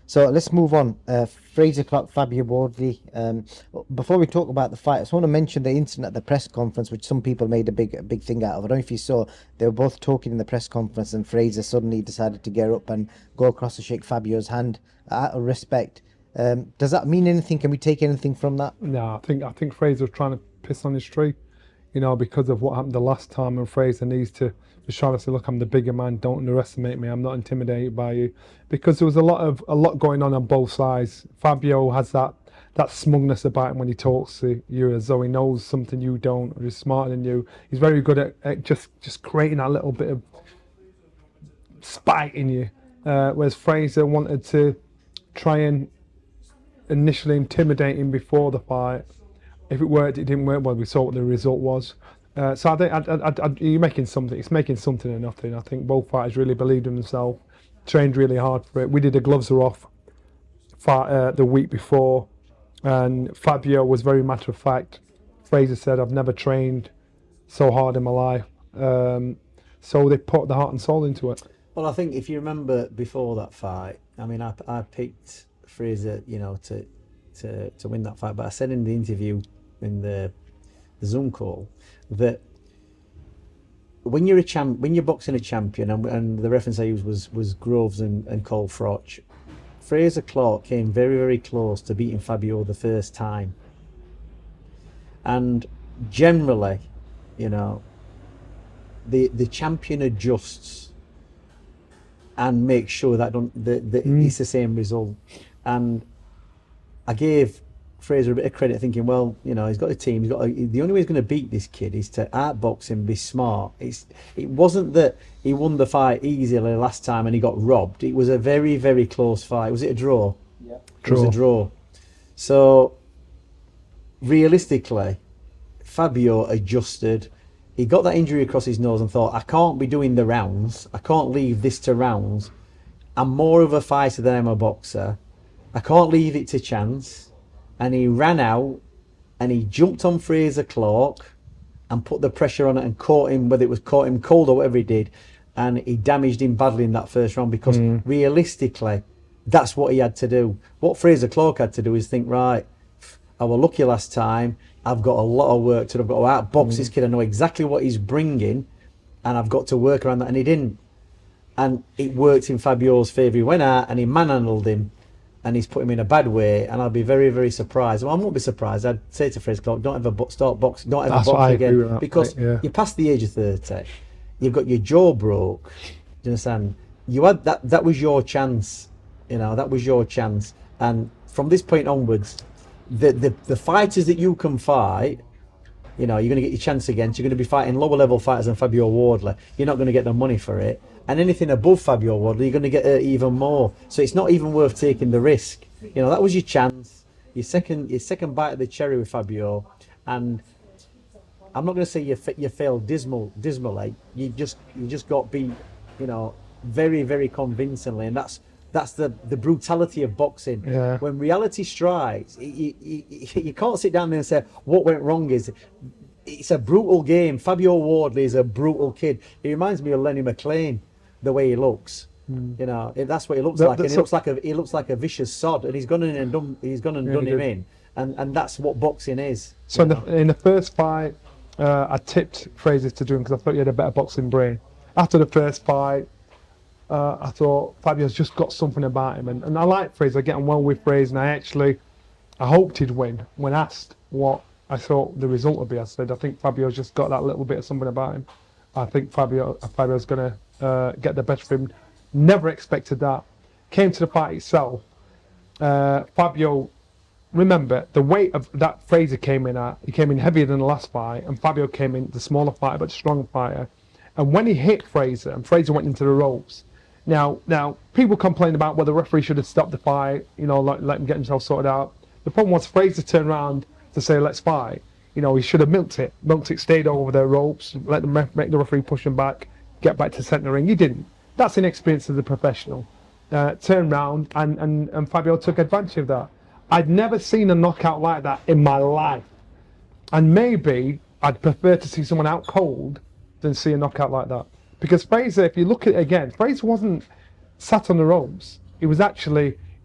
So let's move on. Fraser Clarke, Fabio Wardley. Before we talk about the fight, I just want to mention the incident at the press conference, which some people made a big thing out of. I don't know if you saw. They were both talking in the press conference, and Fraser suddenly decided to get up and go across to shake Fabio's hand out of respect. Does that mean anything? Can we take anything from that? No, I think Fraser was trying to piss on his tree, because of what happened the last time, and Fraser needs to was trying to say, look, I'm the bigger man, don't underestimate me, I'm not intimidated by you, because there was a lot going on both sides. Fabio has that smugness about him when he talks to you, as though he knows something you don't, or he's smarter than you. He's very good at just creating that little bit of spite in you, whereas Fraser wanted to try and initially intimidate him before the fight. If it worked, it didn't work. Well, we saw what the result was. So I think you're making something. It's making something of nothing. I think both fighters really believed in themselves, trained really hard for it. We did the gloves are off fight the week before, and Fabio was very matter of fact. Fraser said, "I've never trained so hard in my life." So they put the heart and soul into it. Well, I think if you remember before that fight, I mean, I picked Fraser, to win that fight, but I said in the interview in the Zoom call that when you're boxing a champion, and the reference I used was Groves and Cole Froch, Frazer Clarke came very, very close to beating Fabio the first time, and generally, the champion adjusts and makes sure that it's the same result. And I gave Fraser a bit of credit, thinking, well, he's got a team. The only way he's going to beat this kid is to outbox him, be smart. It wasn't that he won the fight easily last time and he got robbed. It was a very, very close fight. Was it a draw? Yeah, it was a draw. So realistically, Fabio adjusted. He got that injury across his nose and thought, I can't be doing the rounds. I can't leave this to rounds. I'm more of a fighter than I'm a boxer. I can't leave it to chance. And he ran out and he jumped on Frazer Clarke and put the pressure on it and caught him, whether it was caught him cold or whatever he did. And he damaged him badly in that first round, because realistically, that's what he had to do. What Frazer Clarke had to do is think, right, I was lucky last time. I've got a lot of work to do. I've got to outbox this kid. I know exactly what he's bringing, and I've got to work around that. And he didn't. And it worked in Fabio's favour. He went out and he manhandled him, and he's put him in a bad way. And I'll be very, very surprised. Well, I won't be surprised. I'd say to Frazer Clarke, don't ever start boxing. Don't ever box again, because you're past the age of 30. You've got your jaw broke. Do you understand? You had that was your chance. That was your chance. And from this point onwards, the fighters that you can fight, you're going to get your chance against. You're going to be fighting lower level fighters than Fabio Wardley. You're not going to get the money for it. And anything above Fabio Wardley, you're going to get even more. So it's not even worth taking the risk. That was your chance, your second bite of the cherry with Fabio. And I'm not going to say you failed dismally. You just got beat, very, very convincingly. And that's the brutality of boxing. Yeah. When reality strikes, you can't sit down there and say what went wrong. It's a brutal game. Fabio Wardley is a brutal kid. He reminds me of Lenny McLean, the way he looks. That's what he looks like. And he looks like a vicious sod. And he's gone in and done him in. And that's what boxing is. So in the first fight, I tipped Fraser to do him because I thought he had a better boxing brain. After the first fight, I thought Fabio's just got something about him, and I like Fraser. I get on well with Fraser, and I hoped he'd win. When asked what I thought the result would be, I said I think Fabio's just got that little bit of something about him. I think Fabio's going to get the best of him. Never expected that. Came to the fight itself. Fabio, remember the weight of that Fraser came in at. He came in heavier than the last fight, and Fabio came in the smaller fighter but strong fighter. And when he hit Fraser, and Fraser went into the ropes. Now, people complain about whether the referee should have stopped the fight, let him get himself sorted out. The problem was Fraser turned around to say, let's fight. He should have milked it, stayed over the ropes, let make the referee push him back, get back to centre ring. He didn't. That's inexperience as a professional. Turned round, and Fabio took advantage of that. I'd never seen a knockout like that in my life. And maybe I'd prefer to see someone out cold than see a knockout like that. Because Fraser, if you look at it again, Fraser wasn't sat on the ropes. He was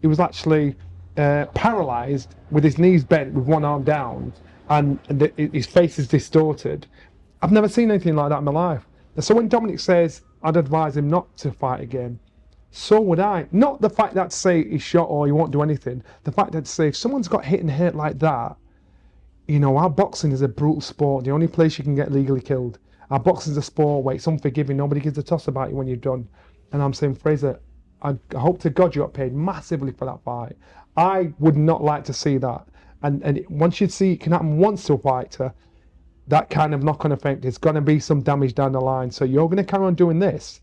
he was actually paralysed with his knees bent with one arm down, and his face is distorted. I've never seen anything like that in my life. So when Dominic says I'd advise him not to fight again, so would I. Not the fact that to say he's shot or he won't do anything. The fact that to say if someone's got hit and hurt like that, you know, our boxing is a brutal sport. The only place you can get legally killed. Our boxing is a sport where it's unforgiving. Nobody gives a toss about you when you're done. And I'm saying, Fraser, I hope to God you got paid massively for that fight. I would not like to see that. And once you see it can happen once to a fighter, that kind of knock-on effect, there's going to be some damage down the line. So you're going to carry on doing this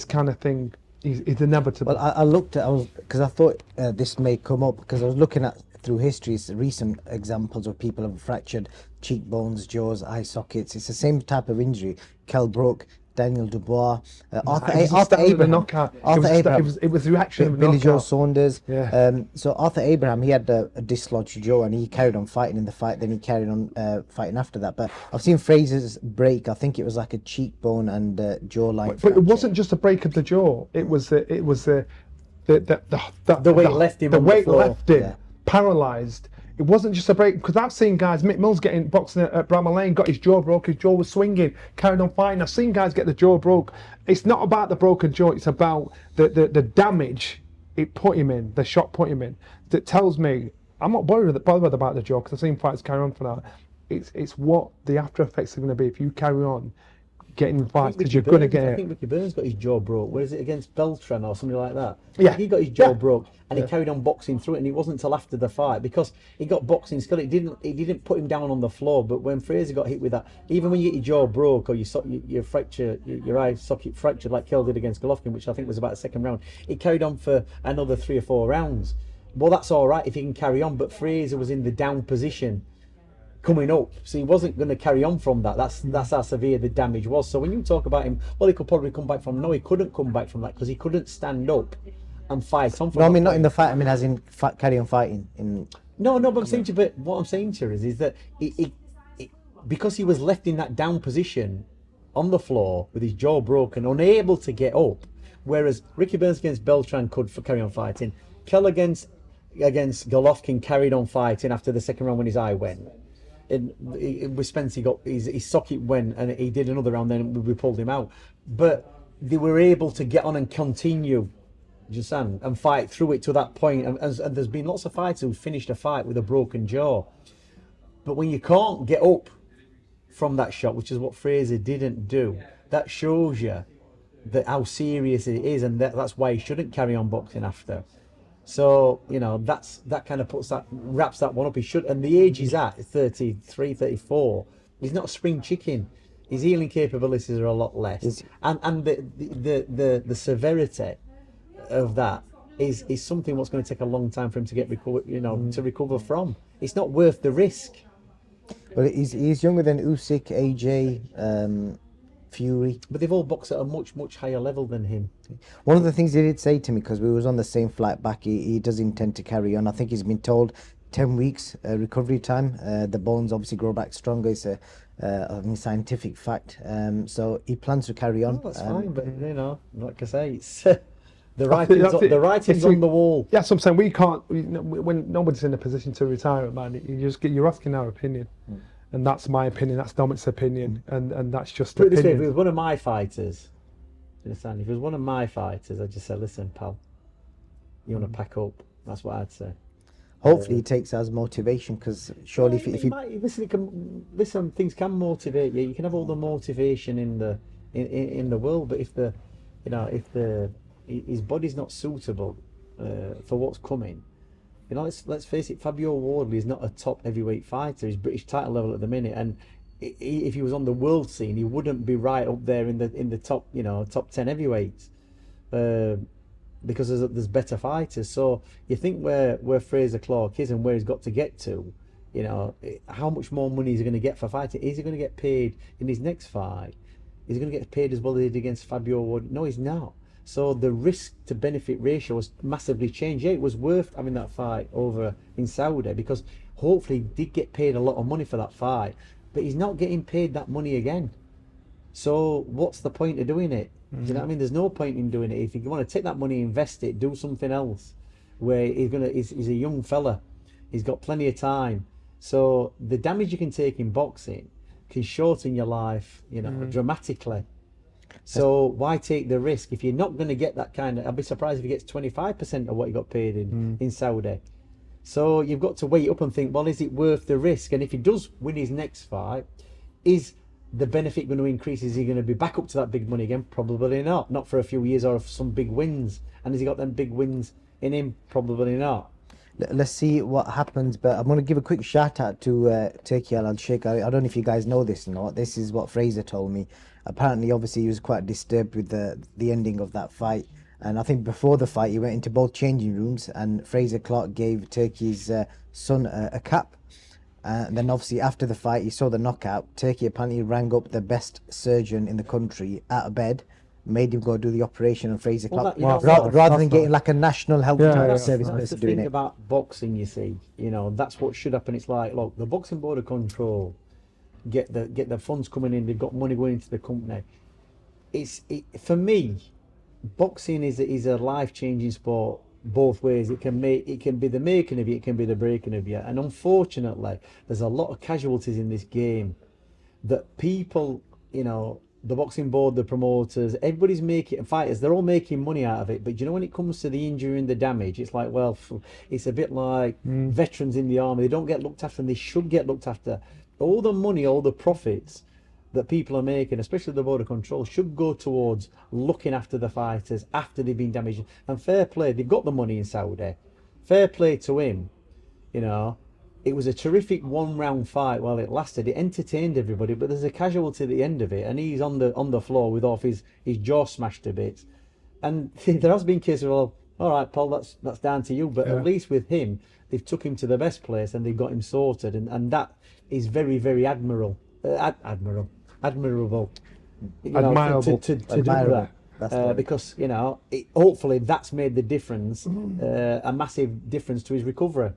kind of thing is inevitable. Well, I looked at, because I thought this may come up, because I was looking at through history recent examples of people have fractured cheekbones, jaws, eye sockets. It's the same type of injury. Kell Brook, Daniel Dubois, Arthur Abraham. It was the reaction of Billy Joe knockout. Saunders. Yeah. So Arthur Abraham, he had a dislodged jaw and he carried on fighting in the fight. Then he carried on fighting after that. But I've seen Fraser's break. I think it was like a cheekbone and jawline. But it wasn't just a break of the jaw. It was the weight left him. The on weight the floor. left him, Yeah. paralysed. It wasn't just a break, because I've seen guys, Mick Mills getting boxing at Bramall Lane, got his jaw broke, his jaw was swinging, carried on fighting. I've seen guys get the jaw broke. It's not about the broken jaw, it's about the damage it put him in, the shot put him in. That tells me, I'm not bothered about the jaw, because I've seen fighters carry on for that. It's what the after effects are going to be if you carry on getting fights, because you're going to get I it. think Ricky Burns got his jaw broke. Where is it, against Beltran or something like that? Yeah. He got his jaw Yeah. broke, and Yeah. he carried on boxing through it, and it wasn't until after the fight, because he got boxing skill. It didn't put him down on the floor. But when Fraser got hit with that, even when you get your jaw broke or you fracture your eye socket fractured like Kell did against Golovkin, which I think was about the second round, he carried on for another 3 or 4 rounds. Well, that's all right if he can carry on. But Fraser was in the down position coming up, so he wasn't going to carry on from that. That's how severe the damage was. So when you talk about him, well, he could probably come back from. No, he couldn't come back from that, because he couldn't stand up and fight on. No, I mean not in the fight. I mean as in carry on fighting. No, but I'm saying to you, but what I'm saying to you is that because he was left in that down position on the floor with his jaw broken, unable to get up, whereas Ricky Burns against Beltran could carry on fighting. Kell against Golovkin carried on fighting after the second round when his eye went. With Spence, he got his socket went, and he did another round. Then we pulled him out, but they were able to get on and continue, just and fight through it to that point. And there's been lots of fighters who finished a fight with a broken jaw, but when you can't get up from that shot, which is what Fraser didn't do, that shows you that how serious it is, and that's why he shouldn't carry on boxing after. So, you know, that kind of wraps that one up. He should, and the age he's at, 33, 34, he's not a spring chicken. His healing capabilities are a lot less, and the severity of that is something what's going to take a long time for him to get to recover from. It's not worth the risk. Well, he's younger than Usyk, AJ, Fury. But they've all boxed at a much higher level than him. One of the things he did say to me, because we was on the same flight back, he does intend to carry on. I think he's been told 10 weeks recovery time. The bones obviously grow back stronger. It's a scientific fact. So he plans to carry on. Oh, that's fine, but like I say, it's the writing's on the wall. Yeah, so I'm saying we can't. When nobody's in a position to retire, man, you're asking our opinion. And that's my opinion, that's Dominic's opinion, and that's just Put it this way, opinion. if it was one of my fighters, if it was one of my fighters, I'd just say, listen, pal, you want to pack up? That's what I'd say. Hopefully he takes that as motivation, because surely if he listen, things can motivate you. You can have all the motivation in the world, but if his body's not suitable for what's coming. Let's face it, Fabio Wardley is not a top heavyweight fighter. He's British title level at the minute, and if he was on the world scene, he wouldn't be right up there in the top, top 10 heavyweights, because there's better fighters. So you think where Frazer Clarke is and where he's got to get to, how much more money is he going to get for fighting? Is he going to get paid in his next fight? Is he going to get paid as well as he did against Fabio Wardley? No, he's not. So the risk to benefit ratio has massively changed. Yeah, it was worth having that fight over in Saudi, because hopefully he did get paid a lot of money for that fight, but he's not getting paid that money again. So what's the point of doing it? Do you know what I mean? There's no point in doing it. If you want to take that money, invest it, do something else. where he's a young fella. He's got plenty of time. So the damage you can take in boxing can shorten your life, dramatically. So why take the risk if you're not going to get that kind of? I'd be surprised if he gets 25% of what he got paid in Saudi. So you've got to weigh it up and think, well, is it worth the risk? And if he does win his next fight, is the benefit going to increase? Is he going to be back up to that big money again? Probably not. Not for a few years or some big wins. And has he got them big wins in him? Probably not. Let's see what happens, but I'm going to give a quick shout out to Turki Al Sheikh. I don't know if you guys know this or not. This is what Fraser told me. Apparently, obviously, he was quite disturbed with the ending of that fight. And I think before the fight, he went into both changing rooms, and Fraser Clarke gave Turkey's son a cap. And then obviously after the fight, he saw the knockout. Turkey apparently rang up the best surgeon in the country out of bed, made him go do the operation on Fraser Clarke, rather than getting like a national health service person doing it. The thing about boxing, you see, that's what should happen. It's like, look, the Boxing Board of Control get the funds coming in. They've got money going into the company. For me, boxing is a life-changing sport both ways. It can be the making of you, it can be the breaking of you. And unfortunately, there's a lot of casualties in this game that people, the boxing board, the promoters, everybody's making, fighters, they're all making money out of it. But when it comes to the injury and the damage, it's like, well, it's a bit like veterans in the army. They don't get looked after, and they should get looked after. All the money, all the profits that people are making, especially the Board of Control, should go towards looking after the fighters after they've been damaged. And fair play, they've got the money in Saudi. Fair play to him. It was a terrific one-round fight while it lasted. It entertained everybody, but there's a casualty at the end of it, and he's on the floor with his jaw smashed to bits. And there has been cases of, well, all right, Paul, that's down to you. But at least with him, they've took him to the best place and they've got him sorted, and that is very, very admirable. Admirable. To do that. Because hopefully that's made the difference, a massive difference to his recovery.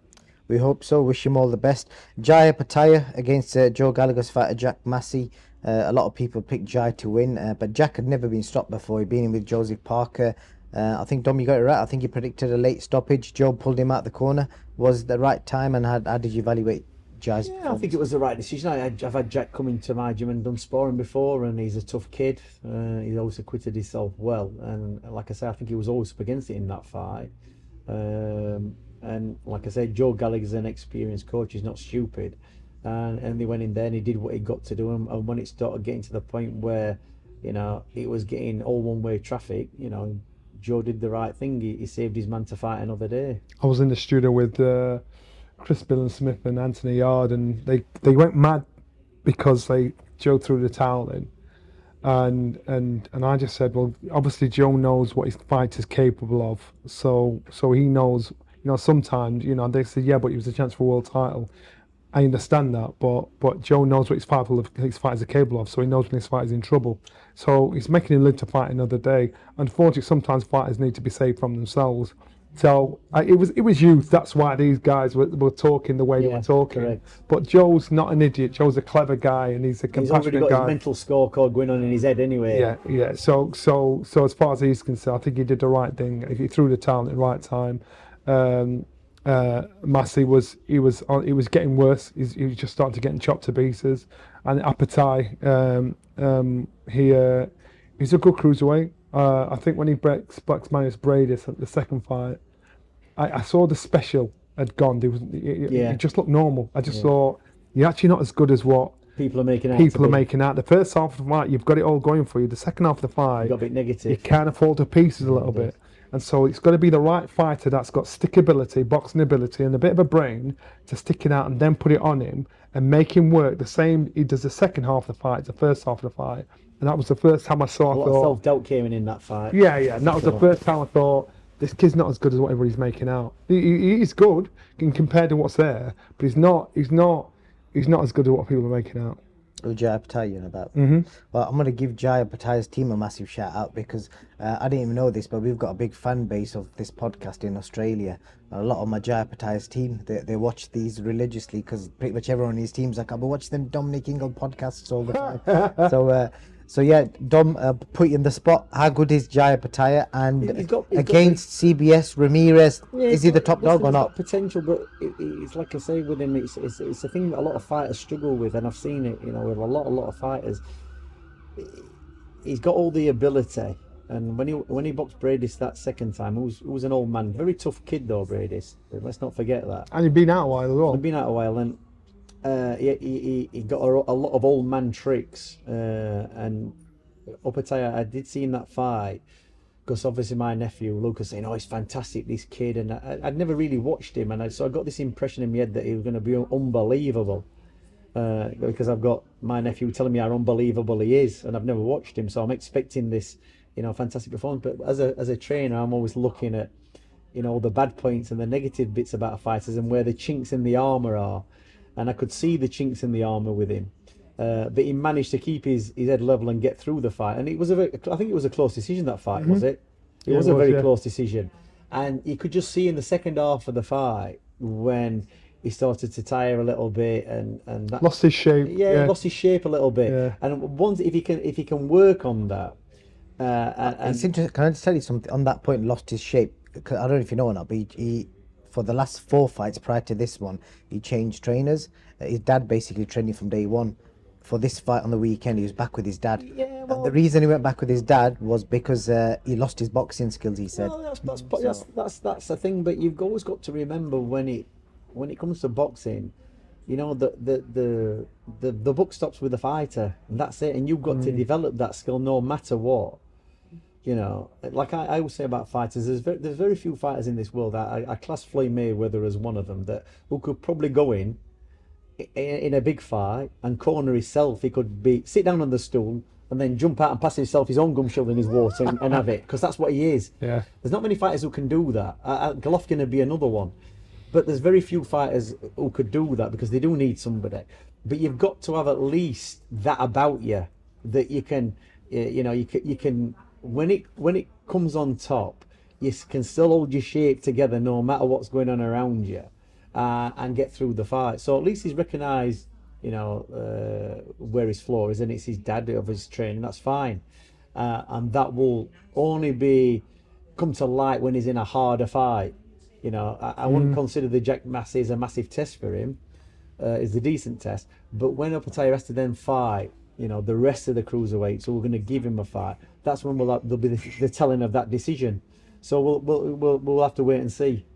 We hope so. Wish him all the best. Jai Opetaia against Joe Gallagher's fighter Jack Massey. A lot of people picked Jai to win, but Jack had never been stopped before. He'd been in with Joseph Parker. I think, Dom, you got it right. I think he predicted a late stoppage. Joe pulled him out the corner. Was the right time, and how did you evaluate Jai's I think it was the right decision. I've had Jack come into my gym and done sparring before, and he's a tough kid. He's always acquitted himself well, and like I say, I think he was always up against it in that fight. And like I said, Joe Gallagher's an experienced coach. He's not stupid, and they went in there and he did what he got to do. And when it started getting to the point where it was getting all one-way traffic, Joe did the right thing. He saved his man to fight another day. I was in the studio with Chris Billen-Smith and Anthony Yard, and they went mad because Joe threw the towel in, and I just said, well, obviously Joe knows what his fighter's capable of, so he knows. Sometimes they said, yeah, but he was a chance for a world title. I understand that, but Joe knows what his fighters are capable of, so he knows when his fighter's in trouble. So he's making him live to fight another day. Unfortunately, sometimes fighters need to be saved from themselves. So it was youth. That's why these guys were talking the way they were talking. Correct. But Joe's not an idiot. Joe's a clever guy, and he's a compassionate guy. He's already got his mental scorecard going on in his head anyway. Yeah. So as far as he's concerned, I think he did the right thing. He threw the towel at the right time. Massey was getting worse. He was just starting to get chopped to pieces. And Opetaia, he's a good cruiserweight. I think when he breaks Black's Bradis at the second fight, I saw the special had gone. He just looked normal. I just thought, you're actually not as good as what people are making out. The first half of the fight, you've got it all going for you. The second half of the fight, you got a bit negative. You kind of fall to pieces a little bit. And so it's got to be the right fighter that's got stickability, boxing ability, and a bit of a brain to stick it out and then put it on him and make him work the same he does the second half of the fight, the first half of the fight. And that was the first time I saw. A lot of self-doubt came in that fight. Yeah. And that was the first time I thought, this kid's not as good as what everybody's making out. He's good compared to what's there, but he's not as good as what people are making out. Jai Opetaia about. Mm-hmm. Well, I'm going to give Jai Opetaia's team a massive shout out because I didn't even know this, but we've got a big fan base of this podcast in Australia. A lot of my Jai Opetaia's team, they watch these religiously because pretty much everyone in his team's like, I've been watching them Dominic Ingle podcasts all the time. So yeah, Dom, put you in the spot. How good is Jai Opetaia? And He's got against CBS Ramirez, Yeah, is he the top dog or he's not? got potential, but it's like I say with him, it's a thing that a lot of fighters struggle with, and I've seen it, with a lot of fighters. He's got all the ability, and when he boxed Bradis that second time, who was an old man, very tough kid though, Bradis. Let's not forget that. And you've been out a while as well. He'd been out a while, and he got a lot of old man tricks, and Opetaia, I did see in that fight. Because obviously my nephew Lucas saying, "Oh, he's fantastic, this kid," and I'd never really watched him, and so I got this impression in my head that he was going to be unbelievable. Because I've got my nephew telling me how unbelievable he is, and I've never watched him, so I'm expecting this, fantastic performance. But as a trainer, I'm always looking at, the bad points and the negative bits about fighters and where the chinks in the armour are, and I could see the chinks in the armour with him. But he managed to keep his head level and get through the fight. And I think it was a close decision, that fight, was it? It was a very close decision. And you could just see in the second half of the fight when he started to tire a little bit and that, Lost his shape. Yeah, he lost his shape a little bit. Yeah. And once if he can work on that, It's interesting. Can I just tell you something on that point? Lost his shape. 'Cause I don't know if you know or not, but he for the last 4 fights prior to this one, he changed trainers. His dad basically trained him from day one. For this fight on the weekend, he was back with his dad. Yeah, And the reason he went back with his dad was because he lost his boxing skills. He said. well, that's the thing. But you've always got to remember when it comes to boxing, the book stops with the fighter, and that's it. And you've got to develop that skill no matter what. Like I always say about fighters, there's very few fighters in this world. I class Floyd Mayweather as one of them who could probably go in a big fight and corner himself. He could sit down on the stool and then jump out and pass himself his own gum shield in his water and have it, because that's what he is. Yeah. There's not many fighters who can do that. Golovkin would be another one. But there's very few fighters who could do that, because they do need somebody. But you've got to have at least that about you, that you can, you can when it comes on top, you can still hold your shape together no matter what's going on around you, and get through the fight. So at least he's recognised, where his flaw is, and it's his dad of his training. That's fine, and that will only come to light when he's in a harder fight. I wouldn't consider the Jack Massey as a massive test for him. It's a decent test, but when Opetaia has to then fight, the rest of the cruiserweights who are going to give him a fight, that's when there'll be the telling of that decision. So we'll have to wait and see.